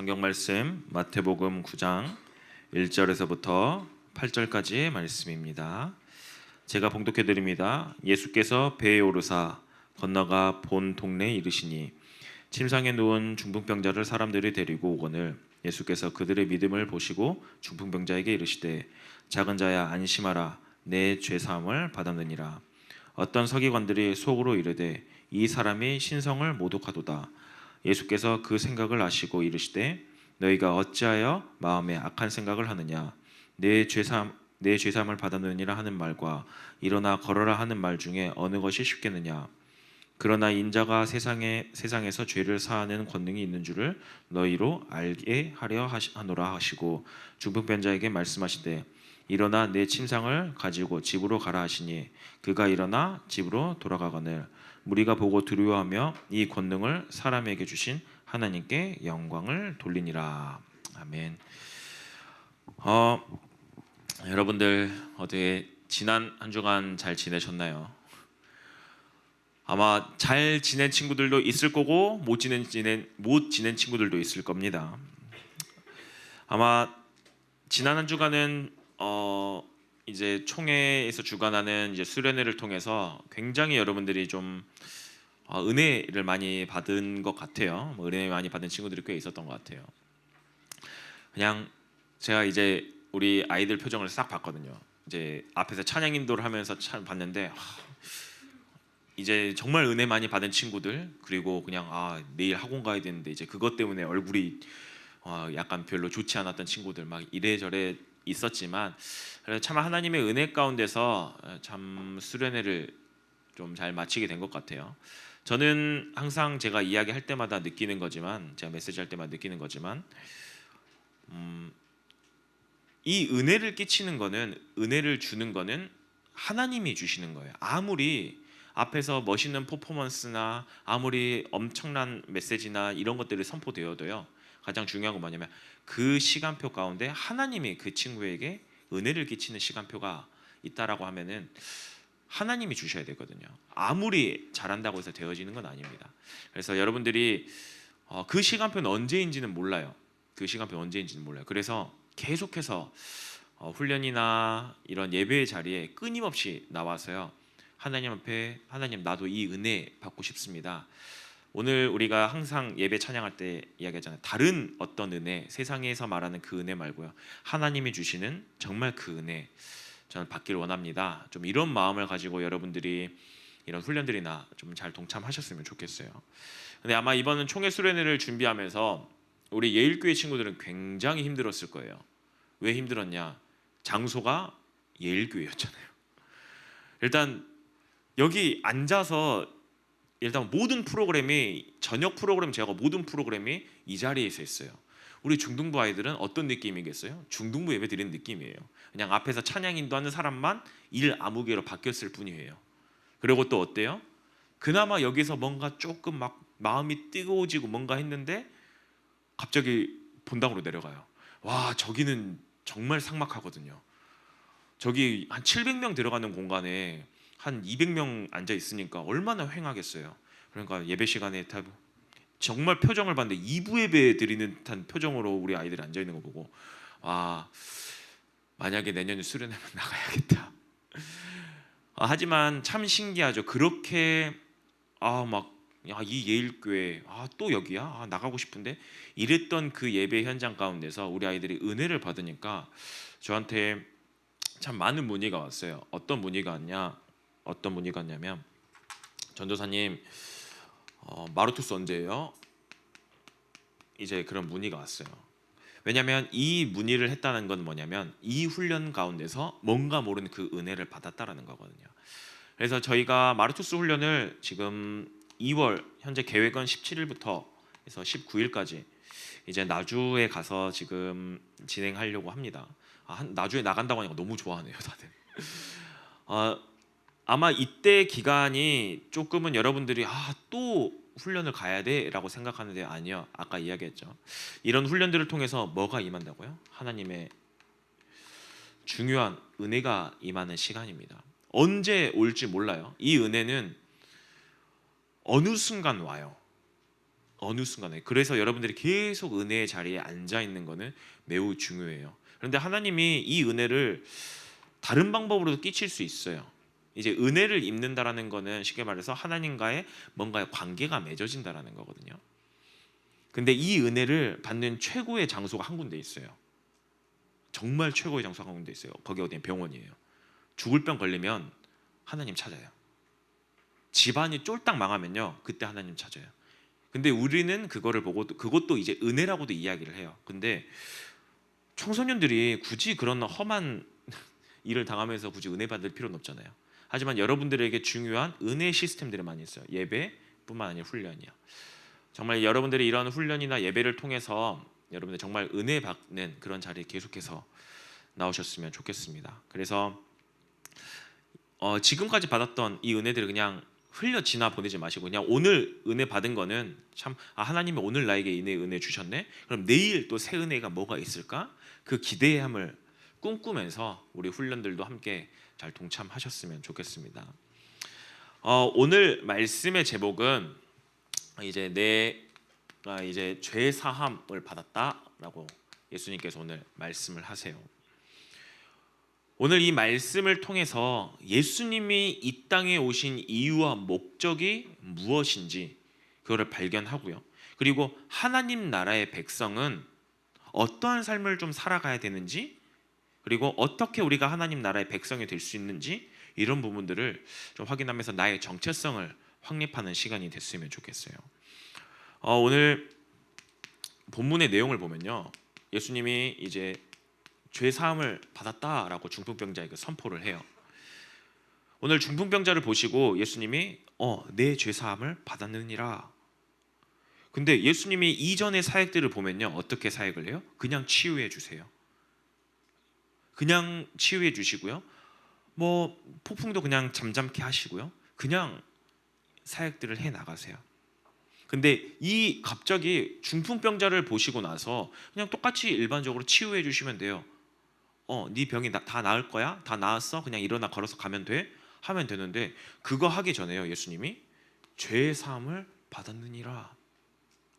성경 말씀 마태복음 9장 1절에서부터 8절까지의 말씀입니다. 제가 봉독해 드립니다. 예수께서 배에 오르사 건너가 본 동네에 이르시니 침상에 누운 중풍병자를 사람들이 데리고 오거늘 예수께서 그들의 믿음을 보시고 중풍병자에게 이르시되 작은 자야 안심하라 내 죄 사함을 받았느니라. 어떤 서기관들이 속으로 이르되 이 사람이 신성을 모독하도다. 예수께서 그 생각을 아시고 이르시되 너희가 어찌하여 마음에 악한 생각을 하느냐. 내 죄사함을 받았느니라 하는 말과 일어나 걸어라 하는 말 중에 어느 것이 쉽겠느냐. 그러나 인자가 세상에서 죄를 사하는 권능이 있는 줄을 너희로 알게 하려 하노라 하시고 중풍병자에게 말씀하시되 일어나 내 침상을 가지고 집으로 가라 하시니 그가 일어나 집으로 돌아가거늘 무리가 보고 두려워하며 이 권능을 사람에게 주신 하나님께 영광을 돌리니라. 아멘. 여러분들 어떻게 지난 한 주간 잘 지내셨나요? 아마 잘 지낸 친구들도 있을 거고 못 지낸 친구들도 있을 겁니다. 아마 지난 한 주간은 이제 총회에서 주관하는 이제 수련회를 통해서 굉장히 여러분들이 좀 은혜를 많이 받은 것 같아요. 은혜 많이 받은 친구들이 꽤 있었던 것 같아요. 그냥 제가 이제 우리 아이들 표정을 싹 봤거든요. 이제 앞에서 찬양 인도를 하면서 봤는데 이제 정말 은혜 많이 받은 친구들, 그리고 그냥 내일 학원 가야 되는데 이제 그것 때문에 얼굴이 약간 별로 좋지 않았던 친구들 막 이래저래 있었지만 참 하나님의 은혜 가운데서 참 수련회를 좀 잘 마치게 된 것 같아요. 저는 항상 제가 이야기할 때마다 느끼는 거지만, 제가 메시지할 때마다 느끼는 거지만, 이 은혜를 끼치는 거는, 은혜를 주는 거는 하나님이 주시는 거예요. 아무리 앞에서 멋있는 퍼포먼스나 아무리 엄청난 메시지나 이런 것들이 선포되어도요, 가장 중요한 건 뭐냐면 그 시간표 가운데 하나님이 그 친구에게 은혜를 끼치는 시간표가 있다라고 하면은 하나님이 주셔야 되거든요. 아무리 잘한다고 해서 되어지는 건 아닙니다. 그래서 여러분들이 그 시간표는 언제인지는 몰라요. 그 시간표 언제인지는 몰라요. 그래서 계속해서 훈련이나 이런 예배의 자리에 끊임없이 나와서요, 하나님 앞에 하나님 나도 이 은혜 받고 싶습니다. 오늘 우리가 항상 예배 찬양할 때 이야기하잖아요. 다른 어떤 은혜, 세상에서 말하는 그 은혜 말고요, 하나님이 주시는 정말 그 은혜 저는 받기를 원합니다. 좀 이런 마음을 가지고 여러분들이 이런 훈련들이나 좀 잘 동참하셨으면 좋겠어요. 근데 아마 이번은 총회 수련회를 준비하면서 우리 예일교회 친구들은 굉장히 힘들었을 거예요. 왜 힘들었냐? 장소가 예일교회였잖아요. 일단 여기 앉아서 일단 모든 프로그램이, 저녁 프로그램 제하고 모든 프로그램이 이 자리에서 했어요. 우리 중등부 아이들은 어떤 느낌이겠어요? 중등부 예배 드리는 느낌이에요. 그냥 앞에서 찬양 인도하는 사람만 일 아무개로 바뀌었을 뿐이에요. 그리고 또 어때요? 그나마 여기서 뭔가 조금 막 마음이 뜨거워지고 뭔가 했는데 갑자기 본당으로 내려가요. 와, 저기는 정말 삭막하거든요. 저기 한 700명 들어가는 공간에 한 200명 앉아 있으니까 얼마나 횡하겠어요. 그러니까 예배 시간에 정말 표정을 봤는데 2부 예배 드리는 듯한 표정으로 우리 아이들이 앉아 있는 거 보고, 만약에 내년에 수련회면 나가야겠다. 하지만 참 신기하죠. 그렇게 이 예일교회 또 여기야? 나가고 싶은데 이랬던 그 예배 현장 가운데서 우리 아이들이 은혜를 받으니까 저한테 참 많은 문의가 왔어요. 어떤 문의가 왔냐면 전도사님 마루토스 언제예요? 이제 그런 문의가 왔어요. 왜냐하면 이 문의를 했다는 건 뭐냐면 이 훈련 가운데서 뭔가 모르는 그 은혜를 받았다라는 거거든요. 그래서 저희가 마루토스 훈련을 지금 2월, 현재 계획은 17일부터 해서 19일까지 이제 나주에 가서 지금 진행하려고 합니다. 나주에 나간다고 하니까 너무 좋아하네요, 다들. 아마 이때 기간이 조금은 여러분들이 또 훈련을 가야 돼 라고 생각하는데 아니요. 아까 이야기했죠. 이런 훈련들을 통해서 뭐가 임한다고요? 하나님의 중요한 은혜가 임하는 시간입니다. 언제 올지 몰라요. 이 은혜는 어느 순간 와요. 어느 순간에. 그래서 여러분들이 계속 은혜의 자리에 앉아 있는 거는 매우 중요해요. 그런데 하나님이 이 은혜를 다른 방법으로도 끼칠 수 있어요. 이제 은혜를 입는다라는 거는 쉽게 말해서 하나님과의 뭔가의 관계가 맺어진다라는 거거든요. 근데 이 은혜를 받는 최고의 장소가 한 군데 있어요. 정말 최고의 장소가 한 군데 있어요. 거기 어디냐? 병원이에요. 죽을 병 걸리면 하나님 찾아요. 집안이 쫄딱 망하면요, 그때 하나님 찾아요. 근데 우리는 그거를 보고 그것도 이제 은혜라고도 이야기를 해요. 근데 청소년들이 굳이 그런 험한 일을 당하면서 굳이 은혜 받을 필요는 없잖아요. 하지만 여러분들에게 중요한 은혜 시스템들이 많이 있어요. 예배뿐만 아니라 훈련이요. 정말 여러분들이 이런 훈련이나 예배를 통해서 여러분들 정말 은혜 받는 그런 자리에 계속해서 나오셨으면 좋겠습니다. 그래서 지금까지 받았던 이 은혜들을 그냥 흘려 지나 보내지 마시고 그냥 오늘 은혜 받은 거는 참 하나님이 오늘 나에게 은혜 주셨네. 그럼 내일 또 새 은혜가 뭐가 있을까? 그 기대함을 꿈꾸면서 우리 훈련들도 함께 잘 동참하셨으면 좋겠습니다. 오늘 말씀의 제목은 이제 내가 이제 죄 사함을 받았다라고 예수님께서 오늘 말씀을 하세요. 오늘 이 말씀을 통해서 예수님이 이 땅에 오신 이유와 목적이 무엇인지 그거를 발견하고요. 그리고 하나님 나라의 백성은 어떠한 삶을 좀 살아가야 되는지, 그리고 어떻게 우리가 하나님 나라의 백성이 될 수 있는지 이런 부분들을 좀 확인하면서 나의 정체성을 확립하는 시간이 됐으면 좋겠어요. 오늘 본문의 내용을 보면요, 예수님이 이제 죄 사함을 받았다라고 중풍병자에게 선포를 해요. 오늘 중풍병자를 보시고 예수님이 내 죄 사함을 받았느니라. 근데 예수님이 이전의 사역들을 보면요, 어떻게 사역을 해요? 그냥 치유해 주세요. 그냥 치유해 주시고요. 뭐 폭풍도 그냥 잠잠케 하시고요. 그냥 사역들을 해 나가세요. 근데 이 갑자기 중풍병자를 보시고 나서 그냥 똑같이 일반적으로 치유해 주시면 돼요. 네 병이 다 나을 거야? 다 나았어? 그냥 일어나 걸어서 가면 돼? 하면 되는데 그거 하기 전에요, 예수님이 죄 사함을 받았느니라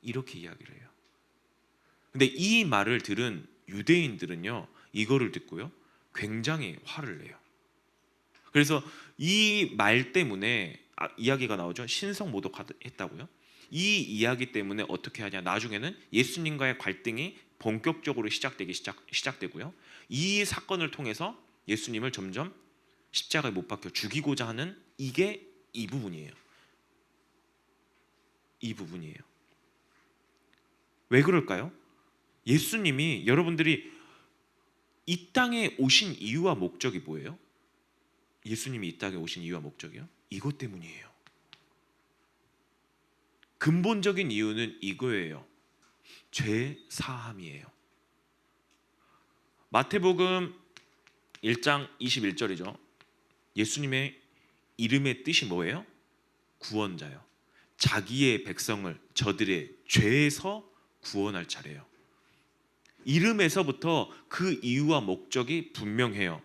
이렇게 이야기를 해요. 근데 이 말을 들은 유대인들은요, 이거를 듣고요 굉장히 화를 내요. 그래서 이 말 때문에 이야기가 나오죠. 신성모독했다고요. 이 이야기 때문에 어떻게 하냐, 나중에는 예수님과의 갈등이 본격적으로 시작되고요. 이 사건을 통해서 예수님을 점점 십자가에 못 박혀 죽이고자 하는 이게 이 부분이에요. 이 부분이에요. 왜 그럴까요? 예수님이, 여러분들이 이 땅에 오신 이유와 목적이 뭐예요? 예수님이 이 땅에 오신 이유와 목적이요? 이것 때문이에요. 근본적인 이유는 이거예요. 죄 사함이에요. 마태복음 1장 21절이죠. 예수님의 이름의 뜻이 뭐예요? 구원자요. 자기의 백성을 저들의 죄에서 구원할 차례예요. 이름에서부터 그 이유와 목적이 분명해요.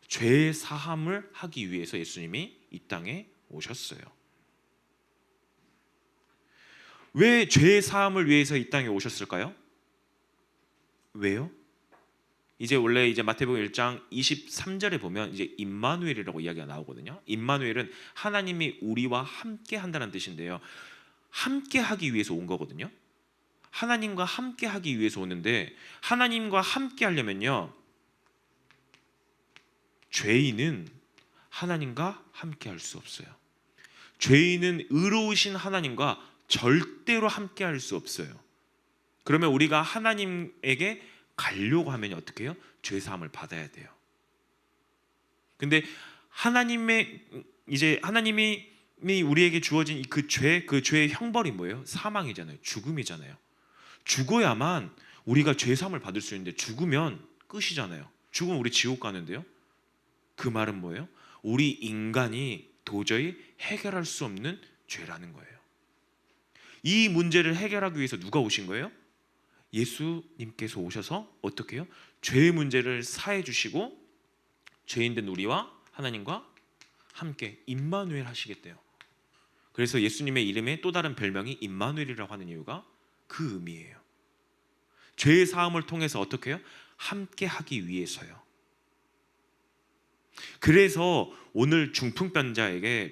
죄 사함을 하기 위해서 예수님이 이 땅에 오셨어요. 왜 죄 사함을 위해서 이 땅에 오셨을까요? 왜요? 이제 원래 이제 마태복음 1장 23절에 보면 이제 임마누엘이라고 이야기가 나오거든요. 임마누엘은 하나님이 우리와 함께 한다는 뜻인데요. 함께 하기 위해서 온 거거든요. 하나님과 함께 하기 위해서 오는데, 하나님과 함께 하려면요, 죄인은 하나님과 함께 할 수 없어요. 죄인은 의로우신 하나님과 절대로 함께 할 수 없어요. 그러면 우리가 하나님에게 가려고 하면 어떻게 해요? 죄 사함을 받아야 돼요. 근데 하나님이 우리에게 주어진 그 죄의 형벌이 뭐예요? 사망이잖아요. 죽음이잖아요. 죽어야만 우리가 죄 사함을 받을 수 있는데 죽으면 끝이잖아요. 죽으면 우리 지옥 가는데요. 그 말은 뭐예요? 우리 인간이 도저히 해결할 수 없는 죄라는 거예요. 이 문제를 해결하기 위해서 누가 오신 거예요? 예수님께서 오셔서 어떻게 해요? 죄의 문제를 사해 주시고 죄인된 우리와 하나님과 함께 임마누엘 하시겠대요. 그래서 예수님의 이름에 또 다른 별명이 임마누엘이라고 하는 이유가 그 의미예요. 죄의 사함을 통해서 어떻게 해요? 함께 하기 위해서요. 그래서 오늘 중풍병자에게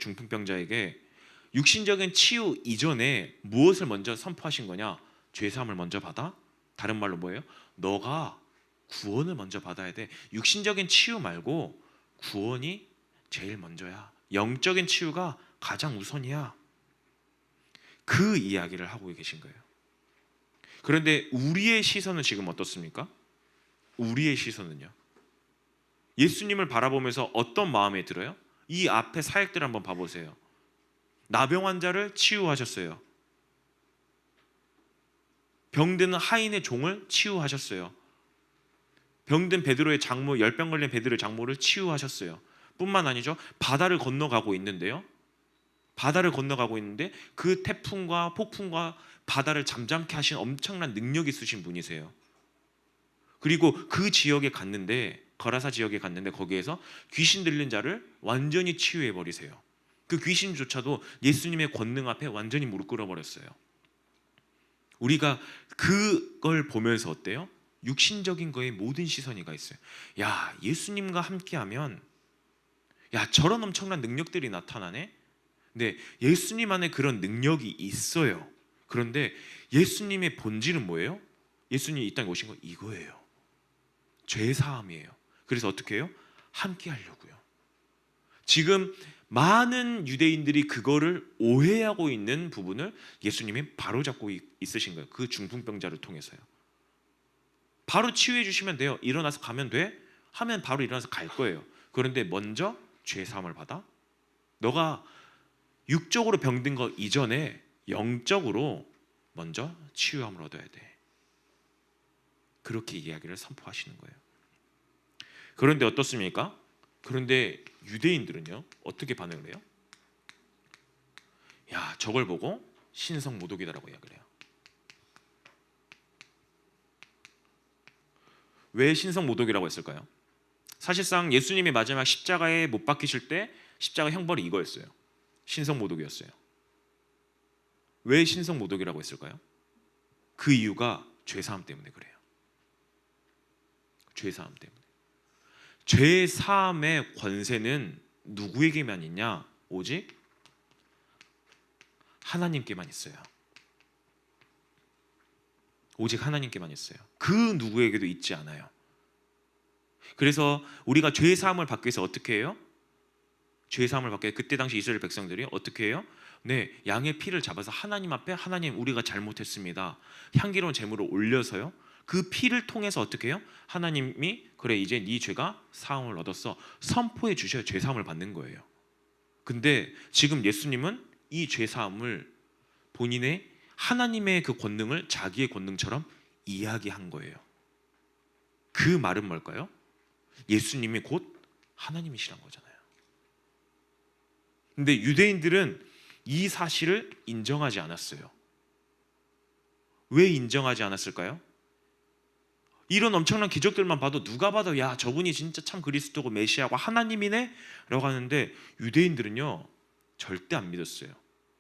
육신적인 치유 이전에 무엇을 먼저 선포하신 거냐? 죄 사함을 먼저 받아? 다른 말로 뭐예요? 너가 구원을 먼저 받아야 돼. 육신적인 치유 말고 구원이 제일 먼저야. 영적인 치유가 가장 우선이야. 그 이야기를 하고 계신 거예요. 그런데 우리의 시선은 지금 어떻습니까? 우리의 시선은요, 예수님을 바라보면서 어떤 마음이 들어요? 이 앞에 사역들 한번 봐보세요. 나병 환자를 치유하셨어요. 병든 하인의 종을 치유하셨어요. 병든 베드로의 장모, 열병 걸린 베드로의 장모를 치유하셨어요. 뿐만 아니죠, 바다를 건너가고 있는데 그 태풍과 폭풍과 바다를 잠잠케 하신 엄청난 능력이 있으신 분이세요. 그리고 그 지역에 갔는데, 거라사 지역에 갔는데 거기에서 귀신 들린 자를 완전히 치유해 버리세요. 그 귀신조차도 예수님의 권능 앞에 완전히 무릎 꿇어 버렸어요. 우리가 그걸 보면서 어때요? 육신적인 거에 모든 시선이가 있어요. 야, 예수님과 함께하면 야, 저런 엄청난 능력들이 나타나네. 네, 예수님 안에 그런 능력이 있어요. 그런데 예수님의 본질은 뭐예요? 예수님이 이 땅에 오신 거 이거예요. 죄 사함이에요. 그래서 어떻게 해요? 함께 하려고요. 지금 많은 유대인들이 그거를 오해하고 있는 부분을 예수님이 바로잡고 있으신 거예요. 그 중풍병자를 통해서요. 바로 치유해 주시면 돼요. 일어나서 가면 돼? 하면 바로 일어나서 갈 거예요. 그런데 먼저 죄 사함을 받아? 너가 육적으로 병든 거 이전에 영적으로 먼저 치유함을 얻어야 돼. 그렇게 이야기를 선포하시는 거예요. 그런데 어떻습니까? 그런데 유대인들은요, 어떻게 반응을 해요? 야, 저걸 보고 신성모독이다라고 이야기를 해요. 왜 신성모독이라고 했을까요? 사실상 예수님이 마지막 십자가에 못 박히실 때 십자가 형벌이 이거였어요. 신성모독이었어요. 왜 신성모독이라고 했을까요? 그 이유가 죄사함 때문에 그래요. 죄사함 때문에. 죄사함의 권세는 누구에게만 있냐? 오직 하나님께만 있어요. 오직 하나님께만 있어요. 그 누구에게도 있지 않아요. 그래서 우리가 죄사함을 받기 위해서 어떻게 해요? 죄사함을 받기 위해 그때 당시 이스라엘 백성들이 어떻게 해요? 네, 양의 피를 잡아서 하나님 앞에, 하나님 우리가 잘못했습니다, 향기로운 제물을 올려서요, 그 피를 통해서 어떻게 해요? 하나님이 그래 이제 네 죄가 사함을 얻었어 선포해 주셔야 죄사함을 받는 거예요. 근데 지금 예수님은 이 죄사함을 본인의 하나님의 그 권능을 자기의 권능처럼 이야기한 거예요. 그 말은 뭘까요? 예수님이 곧 하나님이시란 거잖아요. 근데 유대인들은 이 사실을 인정하지 않았어요. 왜 인정하지 않았을까요? 이런 엄청난 기적들만 봐도 누가 봐도 야, 저분이 진짜 참 그리스도고 메시아고 하나님이네 라고 하는데, 유대인들은요 절대 안 믿었어요.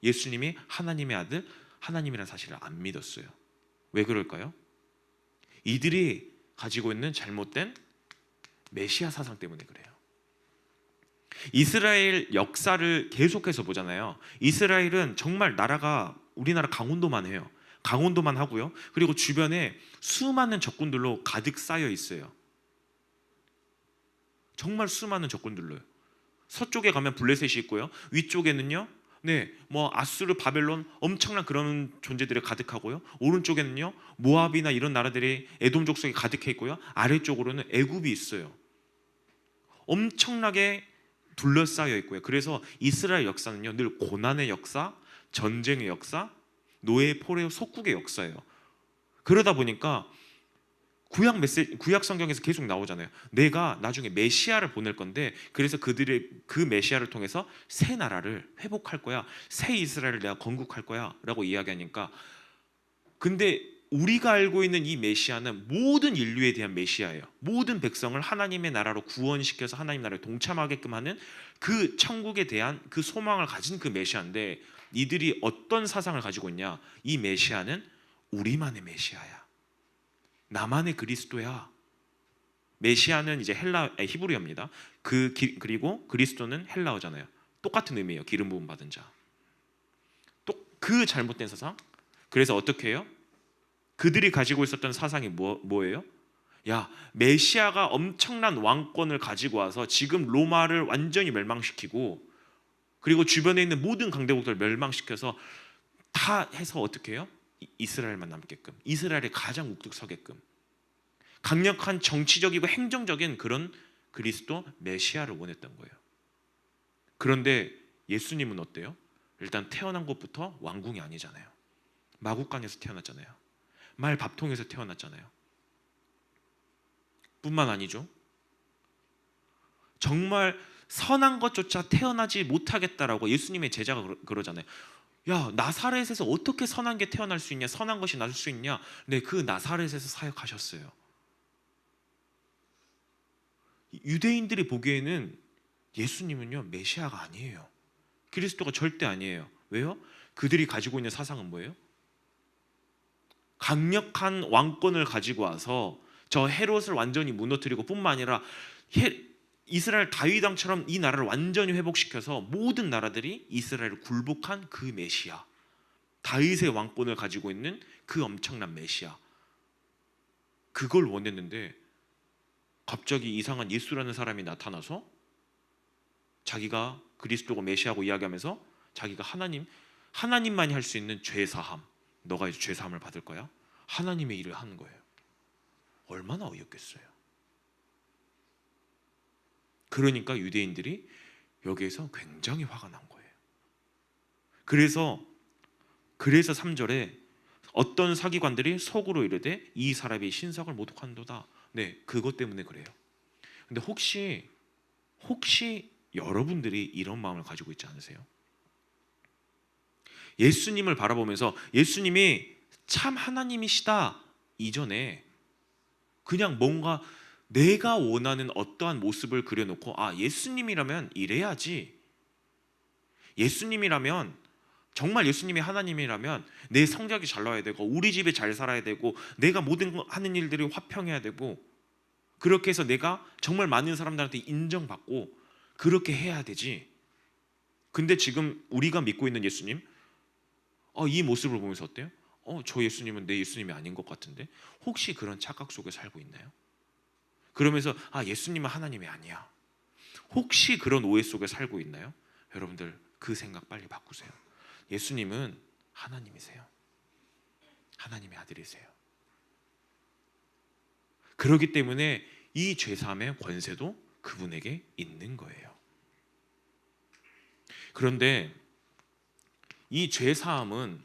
예수님이 하나님의 아들, 하나님이라는 사실을 안 믿었어요. 왜 그럴까요? 이들이 가지고 있는 잘못된 메시아 사상 때문에 그래요. 이스라엘 역사를 계속해서 보잖아요. 이스라엘은 정말 나라가 우리나라 강원도만 해요. 강원도만 하고요. 그리고 주변에 수많은 적군들로 가득 쌓여 있어요. 정말 수많은 적군들로요. 서쪽에 가면 블레셋이 있고요. 위쪽에는요, 네, 뭐 아수르, 바벨론 엄청난 그런 존재들이 가득하고요. 오른쪽에는요, 모압이나 이런 나라들이 에돔 족속이 가득해 있고요. 아래쪽으로는 애굽이 있어요. 엄청나게 둘러싸여 있고요. 그래서 이스라엘 역사는요, 늘 고난의 역사, 전쟁의 역사, 노예, 포로, 속국의 역사예요. 그러다 보니까 구약 성경에서 계속 나오잖아요. 내가 나중에 메시아를 보낼 건데, 그래서 그들의 그 메시아를 통해서 새 나라를 회복할 거야, 새 이스라엘을 내가 건국할 거야 라고 이야기하니까, 근데 우리가 알고 있는 이 메시아는 모든 인류에 대한 메시아예요. 모든 백성을 하나님의 나라로 구원시켜서 하나님 나라에 동참하게끔 하는 그 천국에 대한 그 소망을 가진 그 메시아인데, 이들이 어떤 사상을 가지고 있냐? 이 메시아는 우리만의 메시아야. 나만의 그리스도야. 메시아는 이제 히브리어입니다. 그리고 그리스도는 헬라어잖아요. 똑같은 의미예요. 기름 부음 받은 자. 또 그 잘못된 사상. 그래서 어떻게 해요? 그들이 가지고 있었던 사상이 뭐예요? 야, 메시아가 엄청난 왕권을 가지고 와서 지금 로마를 완전히 멸망시키고, 그리고 주변에 있는 모든 강대국들을 멸망시켜서 다 해서 어떻게 해요? 이스라엘만 남게끔, 이스라엘이 가장 우뚝 서게끔 강력한 정치적이고 행정적인 그런 그리스도 메시아를 원했던 거예요. 그런데 예수님은 어때요? 일단 태어난 것부터 왕궁이 아니잖아요. 마구간에서 태어났잖아요. 말 밥통에서 태어났잖아요. 뿐만 아니죠. 정말 선한 것조차 태어나지 못하겠다라고 예수님의 제자가 그러잖아요. 야, 나사렛에서 어떻게 선한 게 태어날 수 있냐? 선한 것이 나올 수 있냐? 네, 그 나사렛에서 사역하셨어요. 유대인들이 보기에는 예수님은요, 메시아가 아니에요. 그리스도가 절대 아니에요. 왜요? 그들이 가지고 있는 사상은 뭐예요? 강력한 왕권을 가지고 와서 저 헤롯을 완전히 무너뜨리고 뿐만 아니라 이스라엘 다윗 왕처럼 이 나라를 완전히 회복시켜서 모든 나라들이 이스라엘을 굴복한 그 메시아, 다윗의 왕권을 가지고 있는 그 엄청난 메시아, 그걸 원했는데 갑자기 이상한 예수라는 사람이 나타나서 자기가 그리스도고 메시아고 이야기하면서 자기가 하나님만이 할 수 있는 죄사함, 너가 이제 죄사함을 받을 거야, 하나님의 일을 하는 거예요. 얼마나 어이없겠어요. 그러니까 유대인들이 여기에서 굉장히 화가 난 거예요. 그래서 3절에 어떤 사기관들이 속으로 이르되 이 사람이 신석을 모독한도다. 네, 그것 때문에 그래요. 근데 혹시 여러분들이 이런 마음을 가지고 있지 않으세요? 예수님을 바라보면서 예수님이 참 하나님이시다 이전에 그냥 뭔가 내가 원하는 어떠한 모습을 그려놓고, 아, 예수님이라면 이래야지, 예수님이라면, 정말 예수님이 하나님이라면 내 성적이 잘 나와야 되고 우리 집에 잘 살아야 되고 내가 모든 하는 일들이 화평해야 되고 그렇게 해서 내가 정말 많은 사람들한테 인정받고 그렇게 해야 되지. 근데 지금 우리가 믿고 있는 예수님, 이 모습을 보면서 어때요? 저 예수님은 내 예수님이 아닌 것 같은데? 혹시 그런 착각 속에 살고 있나요? 그러면서 예수님은 하나님이 아니야, 혹시 그런 오해 속에 살고 있나요? 여러분들 그 생각 빨리 바꾸세요. 예수님은 하나님이세요. 하나님의 아들이세요. 그렇기 때문에 이 죄사함의 권세도 그분에게 있는 거예요. 그런데 이 죄사함은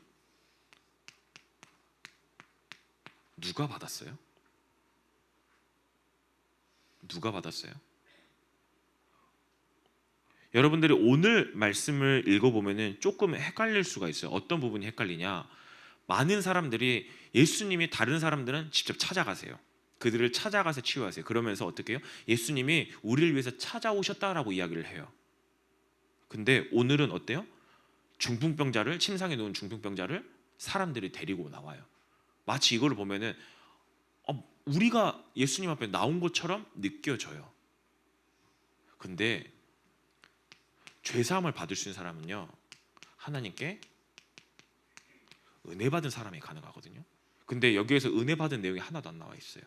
누가 받았어요? 누가 받았어요? 여러분들이 오늘 말씀을 읽어보면 조금 헷갈릴 수가 있어요. 어떤 부분이 헷갈리냐? 많은 사람들이 예수님이 다른 사람들은 직접 찾아가세요. 그들을 찾아가서 치유하세요. 그러면서 어떻게 해요? 예수님이 우리를 위해서 찾아오셨다라고 이야기를 해요. 근데 오늘은 어때요? 중풍병자를, 침상에 누운 중풍병자를 사람들이 데리고 나와요. 마치 이거를 보면은 우리가 예수님 앞에 나온 것처럼 느껴져요. 근데 죄사함을 받을 수 있는 사람은요, 하나님께 은혜 받은 사람이 가능하거든요. 근데 여기에서 은혜 받은 내용이 하나도 안 나와 있어요.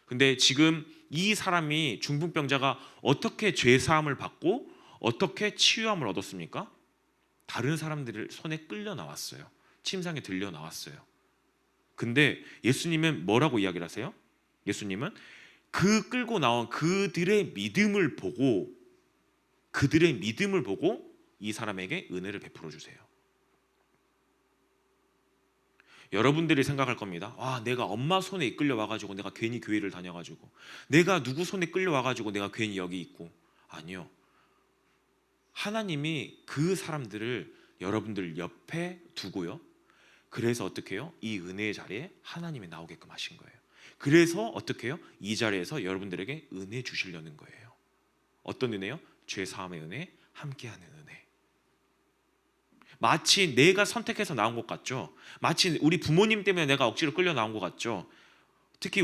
근데 지금 이 사람이, 중풍병자가 어떻게 죄사함을 받고 어떻게 치유함을 얻었습니까? 다른 사람들 손에 끌려 나왔어요. 침상에 들려 나왔어요. 근데 예수님은 뭐라고 이야기를 하세요? 예수님은 그 끌고 나온 그들의 믿음을 보고 이 사람에게 은혜를 베풀어 주세요. 여러분들이 생각할 겁니다. 내가 엄마 손에 이끌려 와가지고 내가 괜히 교회를 다녀가지고, 내가 누구 손에 끌려 와가지고 내가 괜히 여기 있고. 아니요. 하나님이 그 사람들을 여러분들 옆에 두고요, 그래서 어떻게 해요? 이 은혜의 자리에 하나님이 나오게끔 하신 거예요. 그래서 어떻게 해요? 이 자리에서 여러분들에게 은혜 주시려는 거예요. 어떤 은혜요? 죄사함의 은혜, 함께하는 은혜. 마치 내가 선택해서 나온 것 같죠. 마치 우리 부모님 때문에 내가 억지로 끌려 나온 것 같죠. 특히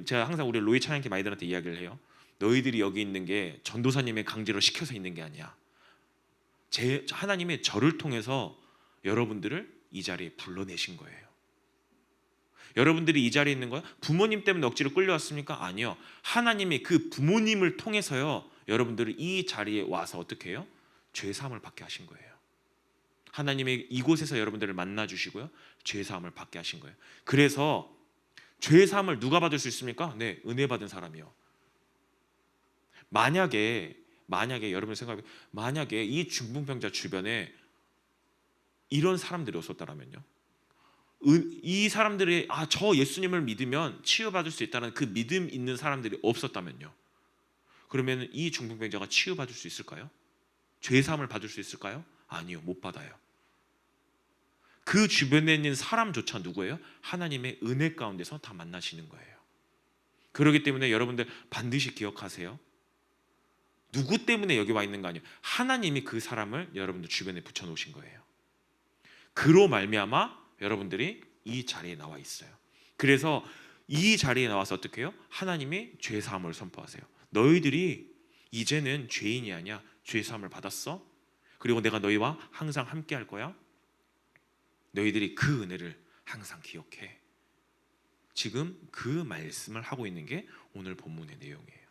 제가 항상 우리 로이 찬양팀 아이들한테 이야기를 해요. 너희들이 여기 있는 게 전도사님의 강제로 시켜서 있는 게 아니야. 하나님의 저를 통해서 여러분들을 이 자리에 불러내신 거예요. 여러분들이 이 자리에 있는 거야? 부모님 때문에 억지로 끌려왔습니까? 아니요. 하나님이 그 부모님을 통해서요, 여러분들을 이 자리에 와서 어떻게 해요? 죄사함을 받게 하신 거예요. 하나님의 이곳에서 여러분들을 만나 주시고요, 죄사함을 받게 하신 거예요. 그래서 죄사함을 누가 받을 수 있습니까? 네, 은혜 받은 사람이요. 만약에 여러분 생각해, 만약에 이 중풍병자 주변에 이런 사람들이 없었다라면요, 이 사람들이 저 예수님을 믿으면 치유받을 수 있다는 그 믿음 있는 사람들이 없었다면요, 그러면 이 중풍병자가 치유받을 수 있을까요? 죄사함을 받을 수 있을까요? 아니요, 못 받아요. 그 주변에 있는 사람조차 누구예요? 하나님의 은혜 가운데서 다 만나시는 거예요. 그렇기 때문에 여러분들 반드시 기억하세요. 누구 때문에 여기 와 있는 거 아니에요. 하나님이 그 사람을 여러분들 주변에 붙여놓으신 거예요. 그로 말미암아 여러분들이 이 자리에 나와 있어요. 그래서 이 자리에 나와서 어떻게 해요? 하나님이 죄사함을 선포하세요. 너희들이 이제는 죄인이 아니야. 죄사함을 받았어. 그리고 내가 너희와 항상 함께 할 거야. 너희들이 그 은혜를 항상 기억해. 지금 그 말씀을 하고 있는 게 오늘 본문의 내용이에요.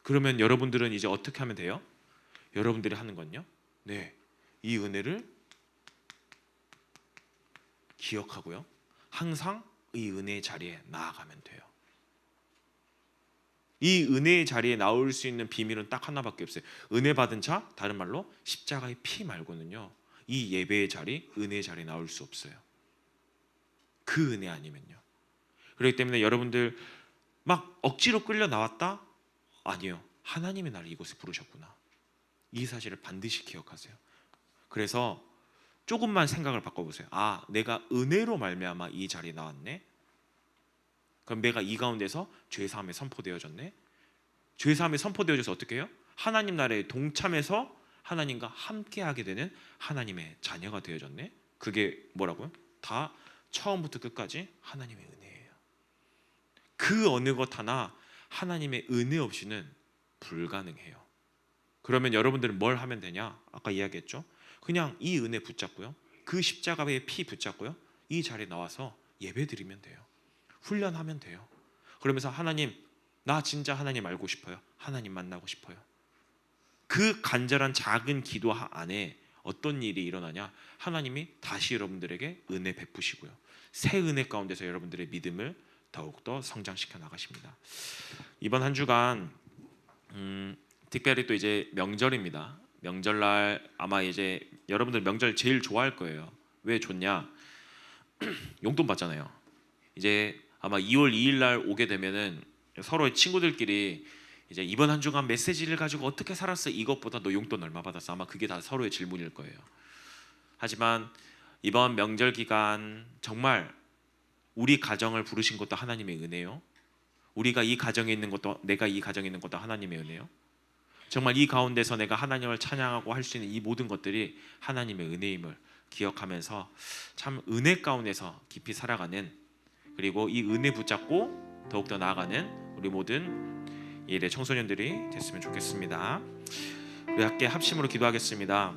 그러면 여러분들은 이제 어떻게 하면 돼요? 여러분들이 하는 건요, 네, 이 은혜를 기억하고요, 항상 이 은혜의 자리에 나아가면 돼요. 이 은혜의 자리에 나올 수 있는 비밀은 딱 하나밖에 없어요. 은혜 받은 자, 다른 말로 십자가의 피 말고는요, 이 예배의 자리, 은혜의 자리에 나올 수 없어요. 그 은혜 아니면요. 그렇기 때문에 여러분들 막 억지로 끌려 나왔다? 아니요. 하나님이 나를 이곳에 부르셨구나. 이 사실을 반드시 기억하세요. 그래서 조금만 생각을 바꿔보세요. 내가 은혜로 말미암아 이 자리에 나왔네. 그럼 내가 이 가운데서 죄사함에 선포되어졌네. 죄사함에 선포되어져서 어떻게 해요? 하나님 나라에 동참해서 하나님과 함께하게 되는 하나님의 자녀가 되어졌네. 그게 뭐라고요? 다 처음부터 끝까지 하나님의 은혜예요. 그 어느 것 하나 하나님의 은혜 없이는 불가능해요. 그러면 여러분들은 뭘 하면 되냐? 아까 이야기했죠. 그냥 이 은혜 붙잡고요, 그 십자가의 피 붙잡고요, 이 자리에 나와서 예배드리면 돼요. 훈련하면 돼요. 그러면서 하나님, 나 진짜 하나님 알고 싶어요. 하나님 만나고 싶어요. 그 간절한 작은 기도 안에 어떤 일이 일어나냐? 하나님이 다시 여러분들에게 은혜 베푸시고요, 새 은혜 가운데서 여러분들의 믿음을 더욱더 성장시켜 나가십니다. 이번 한 주간 특별히 또 이제 명절입니다. 명절날 아마 이제 여러분들 명절 제일 좋아할 거예요. 왜 좋냐? 용돈 받잖아요. 이제 아마 2월 2일 날 오게 되면은 서로의 친구들끼리 이제 이번 한 주간 메시지를 가지고 어떻게 살았어? 이것보다 너 용돈 얼마 받았어? 아마 그게 다 서로의 질문일 거예요. 하지만 이번 명절 기간 정말 우리 가정을 부르신 것도 하나님의 은혜요. 우리가 이 가정에 있는 것도, 내가 이 가정에 있는 것도 하나님의 은혜요. 정말 이 가운데서 내가 하나님을 찬양하고 할 수 있는 이 모든 것들이 하나님의 은혜임을 기억하면서 참 은혜 가운데서 깊이 살아가는, 그리고 이 은혜 붙잡고 더욱더 나아가는 우리 모든 예대 청소년들이 됐으면 좋겠습니다. 우리 함께 합심으로 기도하겠습니다.